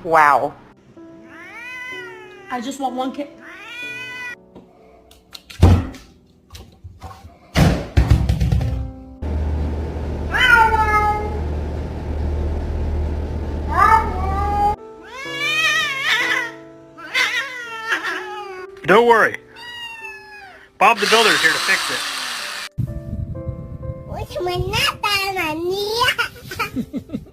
Wow. I just want one kit. Don't worry. Bob the Builder is here to fix it. Which one not that one?